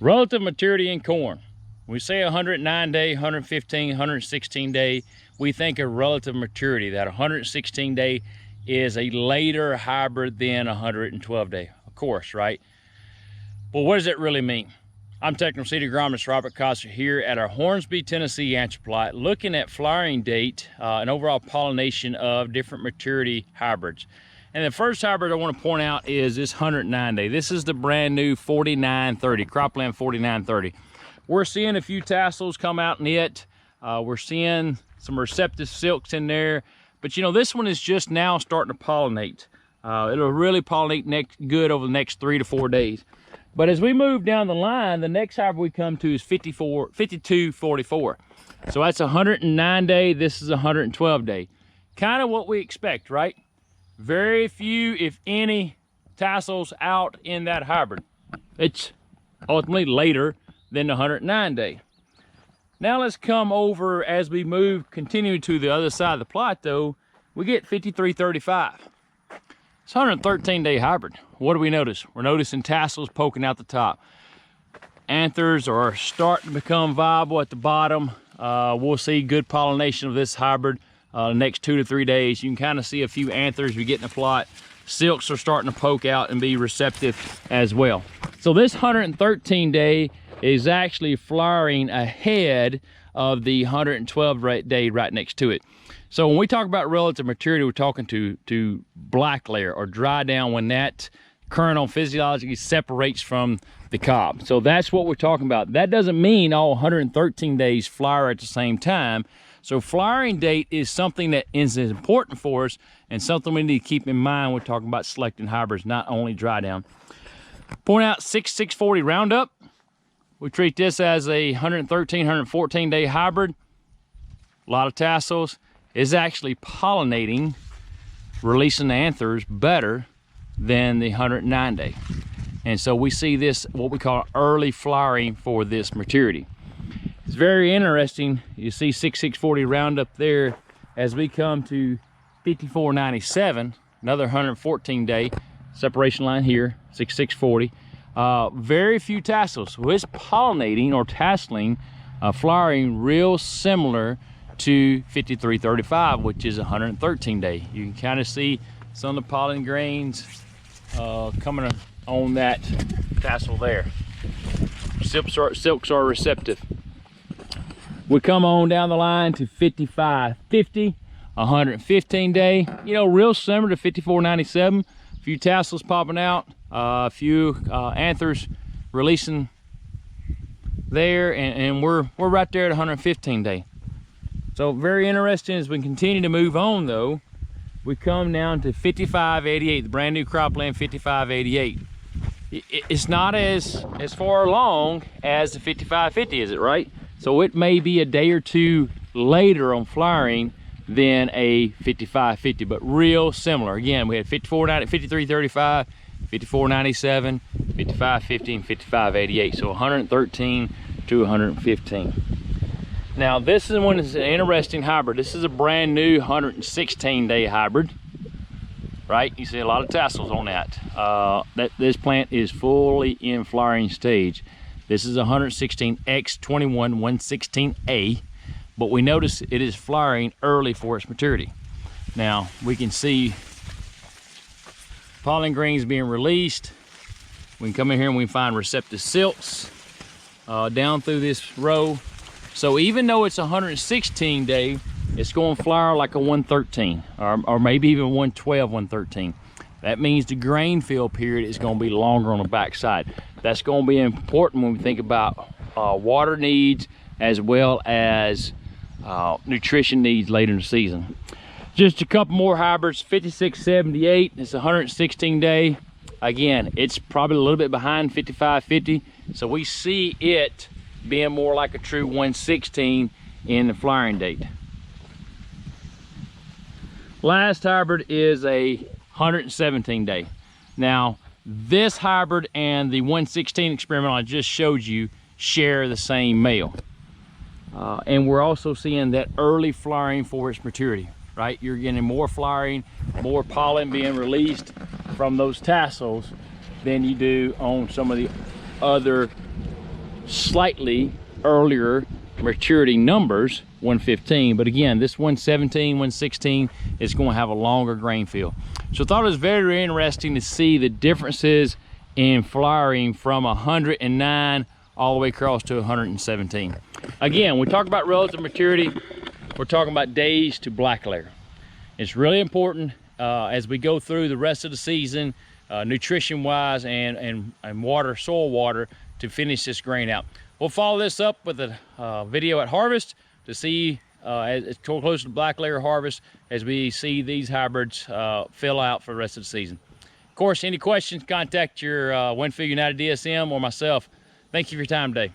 Relative maturity in corn. When we say 109 day, 115, 116 day, we think of relative maturity. That 116 day is a later hybrid than 112 day, of course, right? But what does it really mean? I'm Technical Seed Agronomist Robert Coster here at our Hornsby, Tennessee Answer Plot, looking at flowering date and overall pollination of different maturity hybrids. And the first hybrid I want to point out is this 109 day. This is the brand new 4930, Cropland 4930. We're seeing a few tassels come out in it. We're seeing some receptive silks in there. But you know, this one is just now starting to pollinate. It'll really pollinate good over the next 3 to 4 days. But as we move down the line, the next hybrid we come to is 5244. So that's 109 day, this is 112 day. Kind of what we expect, right? Very few, if any, tassels out in that hybrid. It's ultimately later than the 109 day. Now let's come over as we continue to the other side of the plot though, we get 5335. It's 113 day hybrid. What do we notice? We're noticing tassels poking out the top. Anthers are starting to become viable at the bottom. We'll see good pollination of this hybrid the next 2 to 3 days. You can kind of see a few anthers we get in the plot. Silks are starting to poke out and be receptive as well. So this 113 day is actually flowering ahead of the 112 day right next to it. So when we talk about relative maturity, we're talking to black layer or dry down when that kernel physiologically separates from the cob. So that's what we're talking about. That doesn't mean all 113 days flower at the same time. So flowering date is something that is important for us and something we need to keep in mind when we're talking about selecting hybrids, not only dry down. Point out 6640 Roundup. We treat this as a 113, 114 day hybrid. A lot of tassels. Is actually pollinating, releasing the anthers better than the 109 day. And so we see this, what we call early flowering for this maturity. It's very interesting. You see 6640 Roundup there as we come to 5497, another 114 day separation line here, 6640. Very few tassels. So it's pollinating or tasseling, flowering real similar to 5335, which is 113 day. You can kind of see some of the pollen grains coming on that tassel there. Silks are receptive. We come on down the line to 5550, 115 day. You know, real similar to 5497. A few tassels popping out, a few anthers releasing there, and we're right there at 115 day. So very interesting. As we continue to move on though, we come down to 5588, the brand new Cropland 5588. It's not as far along as the 5550, is it right? So it may be a day or two later on flowering than a 5550, but real similar. Again, we had 5335, 5497, 5550, and 5588. So 113 to 115. Now this is one that's an interesting hybrid. This is a brand new 116 day hybrid, right? You see a lot of tassels on that. This plant is fully in flowering stage. This is 116 X21 116A, but we notice it is flowering early for its maturity. Now we can see pollen grains being released. We can come in here and we can find receptive silks down through this row. So even though it's 116 day, it's going to flower like a 113 or maybe even 112, 113. That means the grain fill period is going to be longer on the backside. That's going to be important when we think about water needs as well as nutrition needs later in the season. Just a couple more hybrids. 5678, it's 116 day. Again, it's probably a little bit behind 5550, so we see it being more like a true 116 in the flowering date. Last hybrid is a 117 day. Now this hybrid and the 116 experimental I just showed you share the same male, and we're also seeing that early flowering for its maturity, right? You're getting more flowering, more pollen being released from those tassels than you do on some of the other slightly earlier maturity numbers, 115, but again, this 117, 116 is going to have a longer grain field. So I thought it was very interesting to see the differences in flowering from 109 all the way across to 117. Again, we talk about relative maturity, we're talking about days to black layer. It's really important as we go through the rest of the season, nutrition wise and water, soil water, to finish this grain out. We'll follow this up with a video at harvest to see as close to black layer harvest as we see these hybrids fill out for the rest of the season. Of course, any questions, contact your Winfield United DSM or myself. Thank you for your time today.